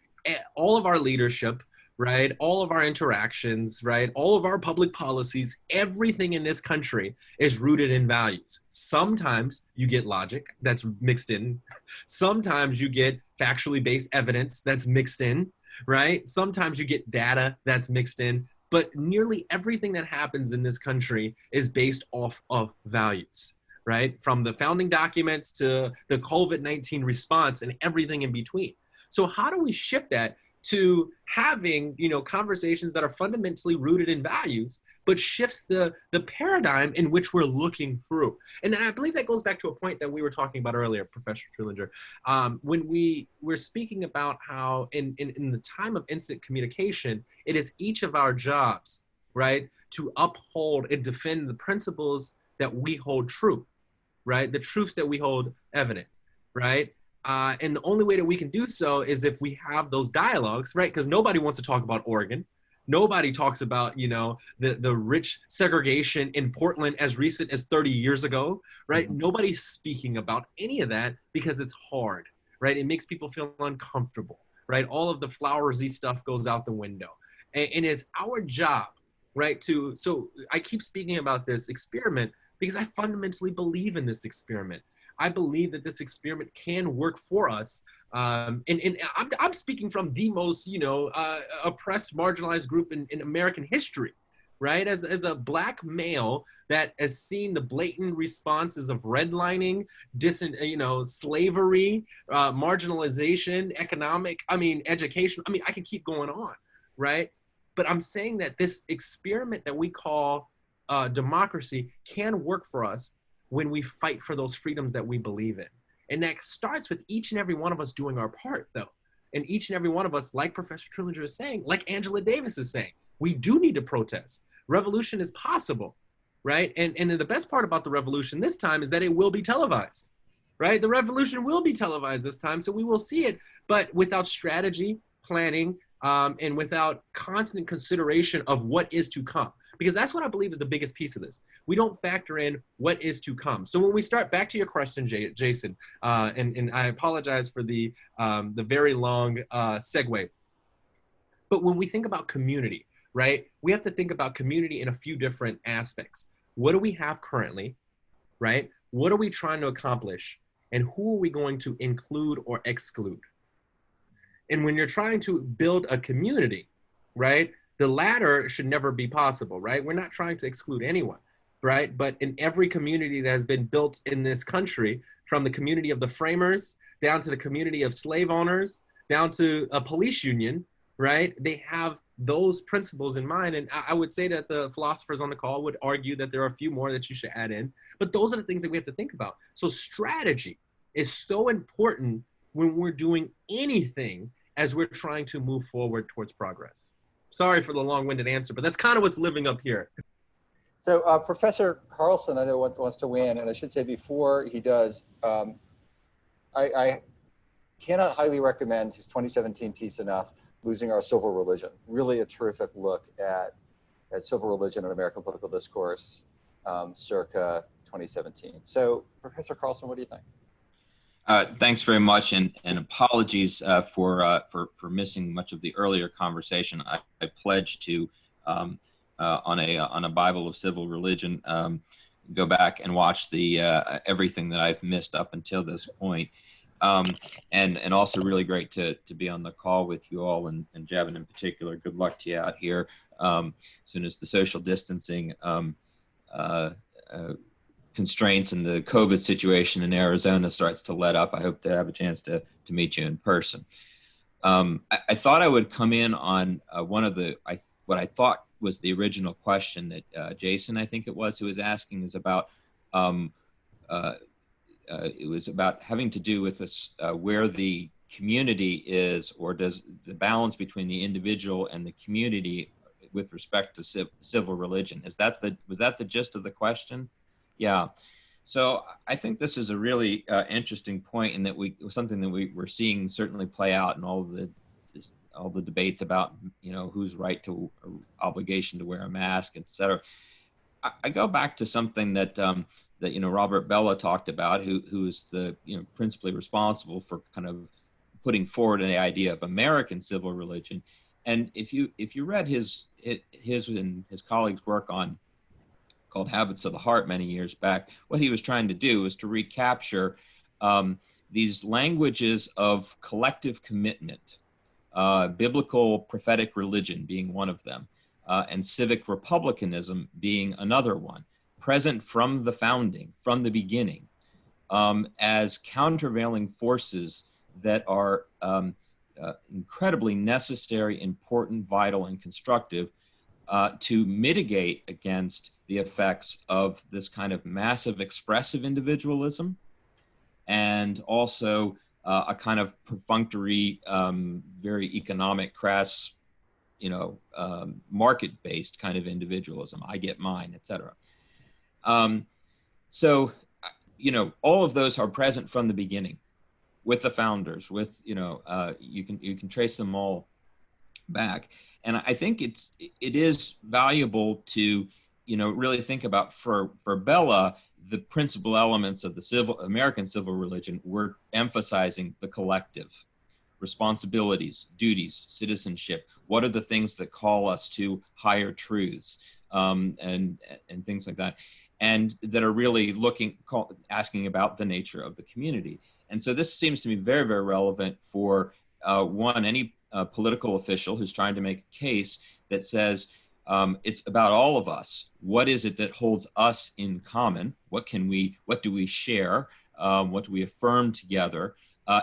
Speaker 3: All of our leadership, right? All of our interactions, right? All of our public policies, everything in this country is rooted in values. Sometimes you get logic that's mixed in. Sometimes you get factually based evidence that's mixed in, right? Sometimes you get data that's mixed in. But nearly everything that happens in this country is based off of values, right? From the founding documents to the COVID-19 response and everything in between. So how do we shift that to having, conversations that are fundamentally rooted in values, but shifts the paradigm in which we're looking through? And I believe that goes back to a point that we were talking about earlier, Professor Trullinger, when we were speaking about how in the time of instant communication, it is each of our jobs, right, to uphold and defend the principles that we hold true, right? The truths that we hold evident, right? And the only way that we can do so is if we have those dialogues, right? Because nobody wants to talk about Oregon. Nobody talks about, the rich segregation in Portland as recent as 30 years ago, right? Mm-hmm. Nobody's speaking about any of that because it's hard, right? It makes people feel uncomfortable, right? All of the flowersy stuff goes out the window. And it's our job, right? So I keep speaking about this experiment because I fundamentally believe in this experiment. I believe that this experiment can work for us. And I'm speaking from the most, oppressed, marginalized group in American history, right? As a Black male that has seen the blatant responses of redlining, slavery, marginalization, education. I can keep going on, right? But I'm saying that this experiment that we call democracy can work for us when we fight for those freedoms that we believe in. And that starts with each and every one of us doing our part, though. And each and every one of us, like Professor Trullinger is saying, like Angela Davis is saying, we do need to protest. Revolution is possible, right? And the best part about the revolution this time is that it will be televised, right? The revolution will be televised this time, so we will see it, but without strategy, planning, and without constant consideration of what is to come. Because that's what I believe is the biggest piece of this. We don't factor in what is to come. So when we start back to your question, Jason, and I apologize for the very long segue. But when we think about community, right, we have to think about community in a few different aspects. What do we have currently, right? What are we trying to accomplish? And who are we going to include or exclude? And when you're trying to build a community, right, the latter should never be possible, right? We're not trying to exclude anyone, right? But in every community that has been built in this country, from the community of the framers down to the community of slave owners, down to a police union, right? They have those principles in mind. And I would say that the philosophers on the call would argue that there are a few more that you should add in, but those are the things that we have to think about. So strategy is so important when we're doing anything as we're trying to move forward towards progress. Sorry for the long-winded answer, but that's kind of what's living up here.
Speaker 1: So Professor Carlson, I know wants to weigh in, and I should say before he does, I cannot highly recommend his 2017 piece enough, Losing Our Civil Religion. Really a terrific look at civil religion and American political discourse circa 2017. So Professor Carlson, what do you think?
Speaker 4: Thanks very much, and apologies for missing much of the earlier conversation. I pledged to on a Bible of Civil Religion go back and watch the everything that I've missed up until this point. And also really great to be on the call with you all, and Jevin in particular. Good luck to you out here. As soon as the social distancing constraints and the COVID situation in Arizona starts to let up, I hope to have a chance to meet you in person. I thought I would come in on one of what I thought was the original question that Jason, I think it was, who was asking, is about it was about having to do with this, where the community is, or does the balance between the individual and the community with respect to civil religion. Was that the gist of the question? Yeah. So I think this is a really interesting point, and that something that we're seeing certainly play out in all the debates about, who's right to obligation to wear a mask, et cetera. I go back to something that Robert Bellah talked about, who is the principally responsible for kind of putting forward the idea of American civil religion. And if you read his and his colleagues' work called Habits of the Heart many years back, what he was trying to do is to recapture these languages of collective commitment, biblical prophetic religion being one of them, and civic republicanism being another one, present from the founding, from the beginning, as countervailing forces that are incredibly necessary, important, vital, and constructive to mitigate against the effects of this kind of massive expressive individualism, and also a kind of perfunctory, very economic, crass, market-based kind of individualism. I get mine, et cetera. So, all of those are present from the beginning with the founders, with, you can trace them all back. And I think it is valuable to, really think about, for Bellah, the principal elements of the American civil religion were emphasizing the collective responsibilities, duties, citizenship. What are the things that call us to higher truths, and things like that, and that are really asking about the nature of the community. And so this seems to me very, very relevant for any political official who's trying to make a case that says it's about all of us. What is it that holds us in common? What do we share? What do we affirm together?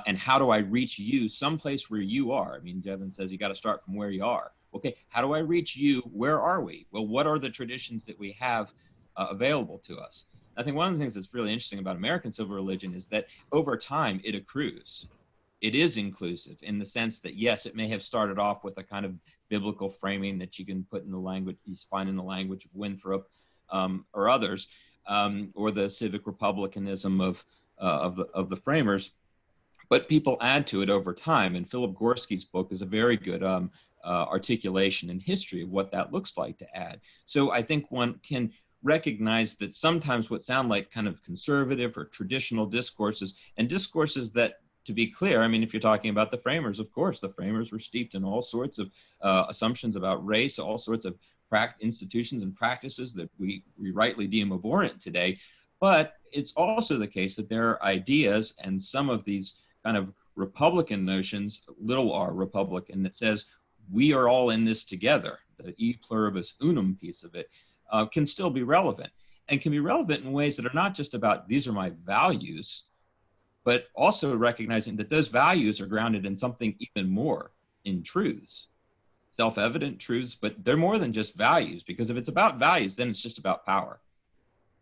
Speaker 4: And how do I reach you someplace where you are? I mean, Jevin says you got to start from where you are. Okay, how do I reach you? Where are we? Well, what are the traditions that we have available to us? I think one of the things that's really interesting about American civil religion is that over time it accrues. It is inclusive in the sense that, yes, it may have started off with a kind of biblical framing that you can put in the language, you find in the language of Winthrop or others, or the civic republicanism of the framers. But people add to it over time, and Philip Gorski's book is a very good articulation in history of what that looks like to add. So I think one can recognize that sometimes what sound like kind of conservative or traditional discourses, and discourses that, to be clear, I mean, if you're talking about the framers, of course, the framers were steeped in all sorts of assumptions about race, all sorts of institutions and practices that we rightly deem abhorrent today. But it's also the case that there are ideas and some of these kind of Republican notions, little r Republican, that says we are all in this together. The e pluribus unum piece of it can still be relevant, and can be relevant in ways that are not just about these are my values, but also recognizing that those values are grounded in something even more, in truths, self-evident truths, but they're more than just values, because if it's about values, then it's just about power.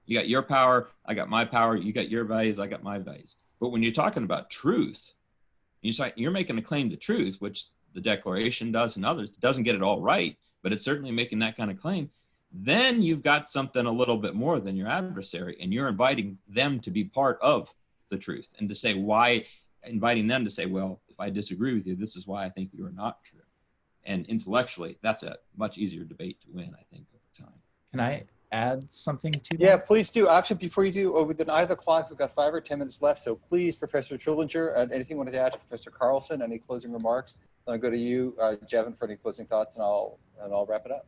Speaker 4: You got your power, I got my power, you got your values, I got my values. But when you're talking about truth, you're making a claim to truth, which the Declaration does and others. It doesn't get it all right, but it's certainly making that kind of claim. Then you've got something a little bit more than your adversary, and you're inviting them to be part of the truth, and to say why, inviting them to say, well, if I disagree with you, this is why I think you are not true. And intellectually, that's a much easier debate to win, I think, over time.
Speaker 2: Can I add something to that?
Speaker 1: Yeah, please do. Actually, before you do, with the eye of the clock, we've got 5 or 10 minutes left. So please, Professor Trullinger, anything you wanted to add to Professor Carlson? Any closing remarks? I'll go to you, Jevin, for any closing thoughts, and I'll wrap it up.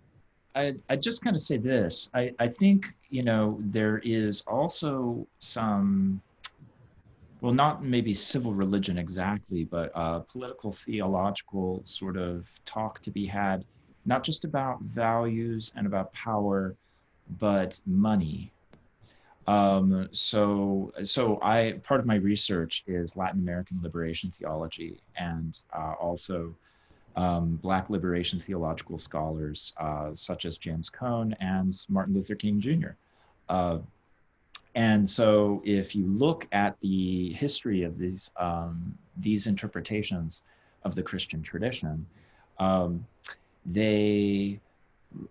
Speaker 2: I just kind of say this. I think, there is also some well, not maybe civil religion exactly, but political theological sort of talk to be had, not just about values and about power, but money. So part of my research is Latin American liberation theology, and also Black liberation theological scholars such as James Cone and Martin Luther King Jr. And so if you look at the history of these interpretations of the Christian tradition, they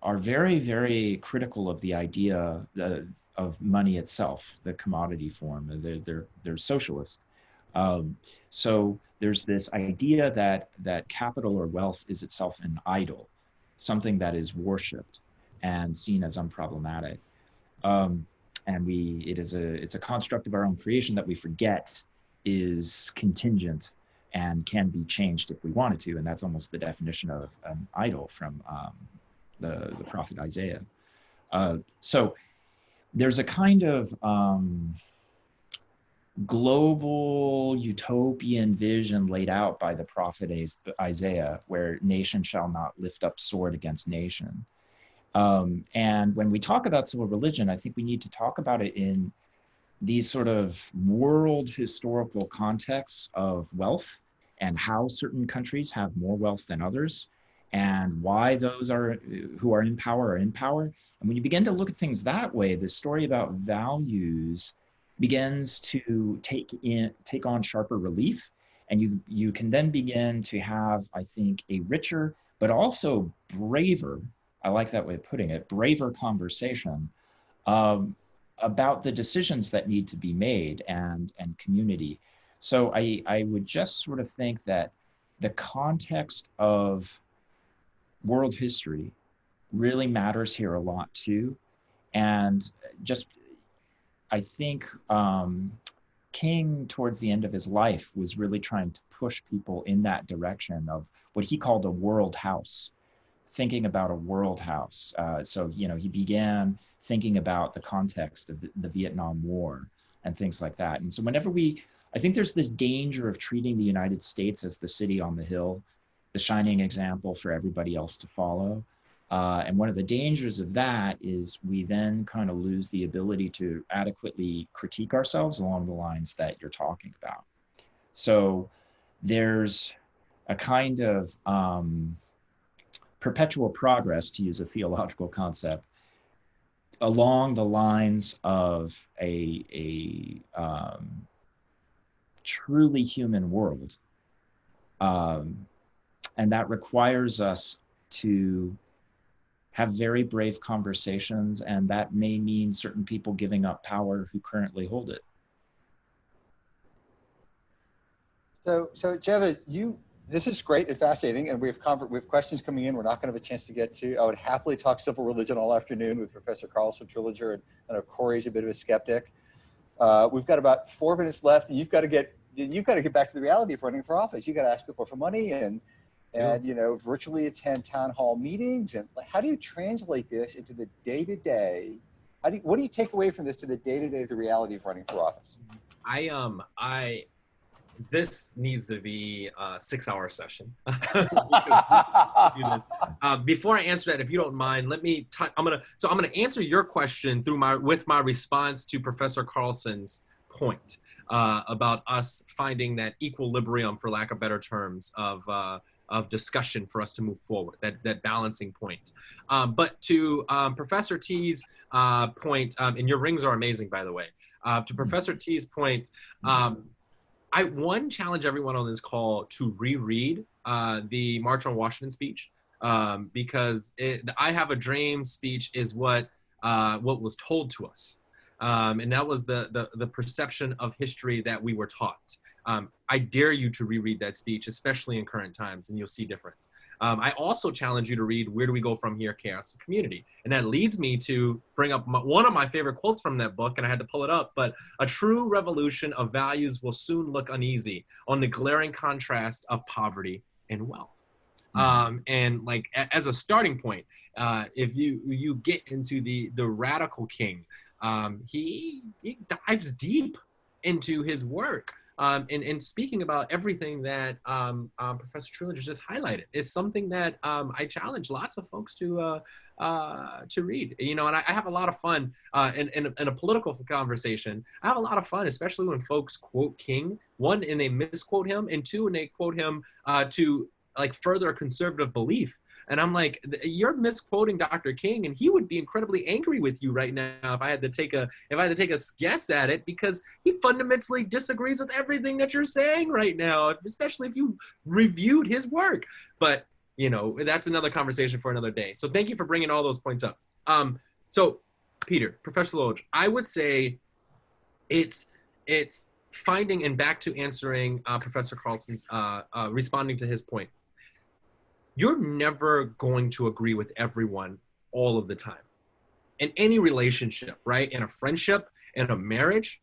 Speaker 2: are very, very critical of the idea of money itself, the commodity form. They're socialist. So there's this idea that capital or wealth is itself an idol, something that is worshipped and seen as unproblematic. And it's a construct of our own creation that we forget is contingent and can be changed if we wanted to. And that's almost the definition of an idol from the prophet Isaiah. So there's a kind of global utopian vision laid out by the prophet Isaiah, where nation shall not lift up sword against nation. And when we talk about civil religion, I think we need to talk about it in these sort of world historical contexts of wealth and how certain countries have more wealth than others, and why those who are in power. And when you begin to look at things that way, the story about values begins to take on sharper relief, and you can then begin to have, I think, a richer but also braver, I like that way of putting it, braver conversation about the decisions that need to be made and community. So I would just sort of think that the context of world history really matters here a lot too. And just, I think King, towards the end of his life, was really trying to push people in that direction of what he called a world house, thinking about a world house. So, he began thinking about the context of the Vietnam War and things like that. And so I think there's this danger of treating the United States as the city on the hill, the shining example for everybody else to follow. And one of the dangers of that is we then kind of lose the ability to adequately critique ourselves along the lines that you're talking about. So there's a kind of perpetual progress, to use a theological concept, along the lines of a truly human world. And that requires us to have very brave conversations, and that may mean certain people giving up power who currently hold it.
Speaker 1: So Jevin, this is great and fascinating, and we have questions coming in we're not going to have a chance to get to. I would happily talk civil religion all afternoon with Professor Carlson Trullinger, and I know Corey's a bit of a skeptic. We've got about 4 minutes left, and you've got to get back to the reality of running for office. You got to ask people for money and virtually attend town hall meetings. And how do you translate this into the day-to-day? What do you take away from this to the day-to-day of the reality of running for office?
Speaker 3: This needs to be a 6-hour session. Before I answer that, if you don't mind, let me I'm gonna answer your question with my response to Professor Carlson's point about us finding that equilibrium, for lack of better terms, of discussion for us to move forward, that balancing point. But to Professor T's point, and your rings are amazing, by the way. To Professor T's point, I challenge everyone on this call to reread the March on Washington speech, because I Have a Dream speech is what was told to us. And that was the perception of history that we were taught. I dare you to reread that speech, especially in current times, and you'll see difference. I also challenge you to read Where Do We Go From Here? Chaos and Community. And that leads me to bring up one of my favorite quotes from that book, and I had to pull it up, but a true revolution of values will soon look uneasy on the glaring contrast of poverty and wealth. And like, as a starting point, if you get into the radical King, he dives deep into his work and speaking about everything that Professor Trullinger just highlighted. It's something that I challenge lots of folks to read. You know, and I have a lot of fun in a political conversation. I have a lot of fun, especially when folks quote King. One, and they misquote him, and two, and they quote him to like further a conservative belief. And I'm like, you're misquoting Dr. King, and he would be incredibly angry with you right now if I had to take a guess at it, because he fundamentally disagrees with everything that you're saying right now, especially if you reviewed his work. But you know, that's another conversation for another day. So thank you for bringing all those points up. So Peter, Professor Loge, I would say it's finding, and back to answering Professor Carlson's responding to his point. You're never going to agree with everyone all of the time. In any relationship, right? In a friendship, in a marriage,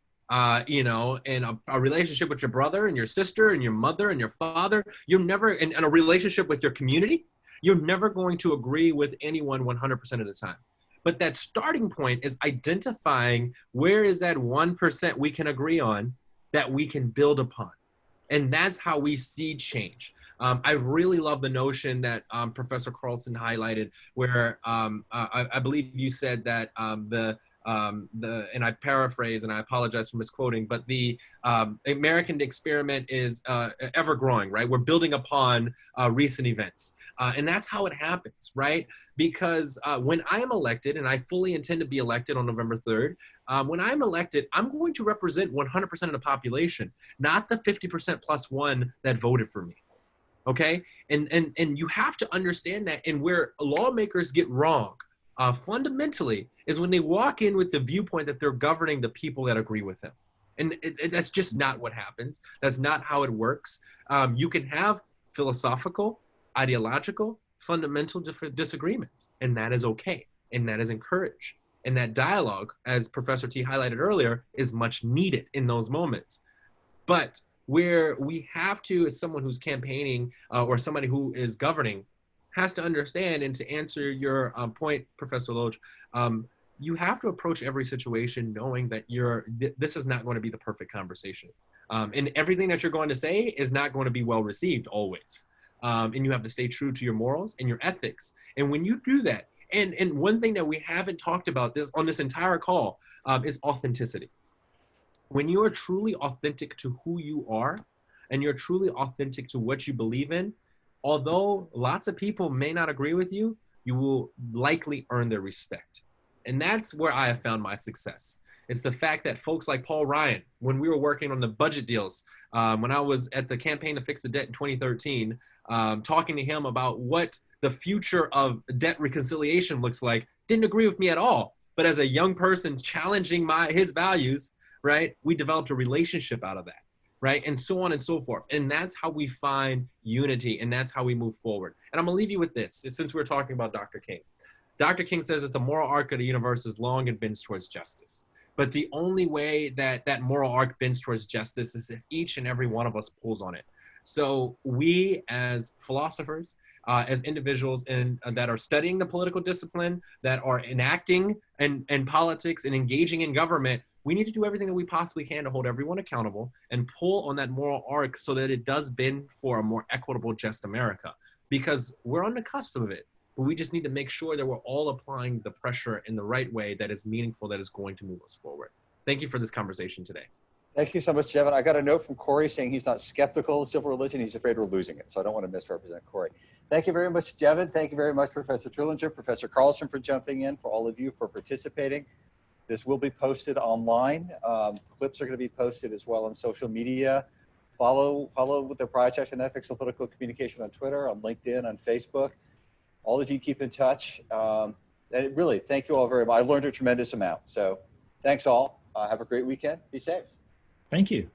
Speaker 3: you know, in a relationship with your brother and your sister and your mother and your father, you're never, in a relationship with your community, you're never going to agree with anyone 100% of the time. But that starting point is identifying where is that 1% we can agree on that we can build upon. And that's how we see change. I really love the notion that Professor Carlson highlighted, where I believe you said that and I paraphrase and I apologize for misquoting, but the American experiment is ever growing, right? We're building upon recent events. And that's how it happens, right? Because when I am elected, and I fully intend to be elected on November 3rd, when I'm elected, I'm going to represent 100% of the population, not the 50% plus one that voted for me. Okay? And you have to understand that. And where lawmakers get wrong, fundamentally, is when they walk in with the viewpoint that they're governing the people that agree with them. And that's just not what happens. That's not how it works. You can have philosophical, ideological, fundamental disagreements, and that is okay, and that is encouraged. And that dialogue, as Professor T highlighted earlier, is much needed in those moments. But where we have to, as someone who's campaigning or somebody who is governing, has to understand, and to answer your point, Professor Loge, you have to approach every situation knowing that this is not going to be the perfect conversation. And everything that you're going to say is not going to be well received always. And you have to stay true to your morals and your ethics. And when you do that, and one thing that we haven't talked about on this entire call is authenticity. When you are truly authentic to who you are, and you're truly authentic to what you believe in, although lots of people may not agree with you, you will likely earn their respect. And that's where I have found my success. It's the fact that folks like Paul Ryan, when we were working on the budget deals, when I was at the Campaign to Fix the Debt in 2013, talking to him about what the future of debt reconciliation looks like, didn't agree with me at all. But as a young person challenging his values, right, we developed a relationship out of that, right? And so on and so forth. And that's how we find unity, and that's how we move forward. And I'm gonna leave you with this, since we're talking about Dr. King. Dr. King says that the moral arc of the universe is long and bends towards justice. But the only way that that moral arc bends towards justice is if each and every one of us pulls on it. So we as philosophers, as individuals that are studying the political discipline, that are enacting and politics and engaging in government, we need to do everything that we possibly can to hold everyone accountable and pull on that moral arc so that it does bend for a more equitable, just America. Because we're on the cusp of it, but we just need to make sure that we're all applying the pressure in the right way that is meaningful, that is going to move us forward. Thank you for this conversation today.
Speaker 1: Thank you so much, Jevin. I got a note from Corey saying he's not skeptical of civil religion. He's afraid we're losing it. So I don't want to misrepresent Corey. Thank you very much, Jevin. Thank you very much, Professor Trullinger, Professor Carlson, for jumping in, for all of you for participating. This will be posted online. Clips are going to be posted as well on social media. Follow the Project on Ethics and Political Communication on Twitter, on LinkedIn, on Facebook. All of you keep in touch. And really, thank you all very much. I learned a tremendous amount. So thanks all. Have a great weekend. Be safe.
Speaker 2: Thank you.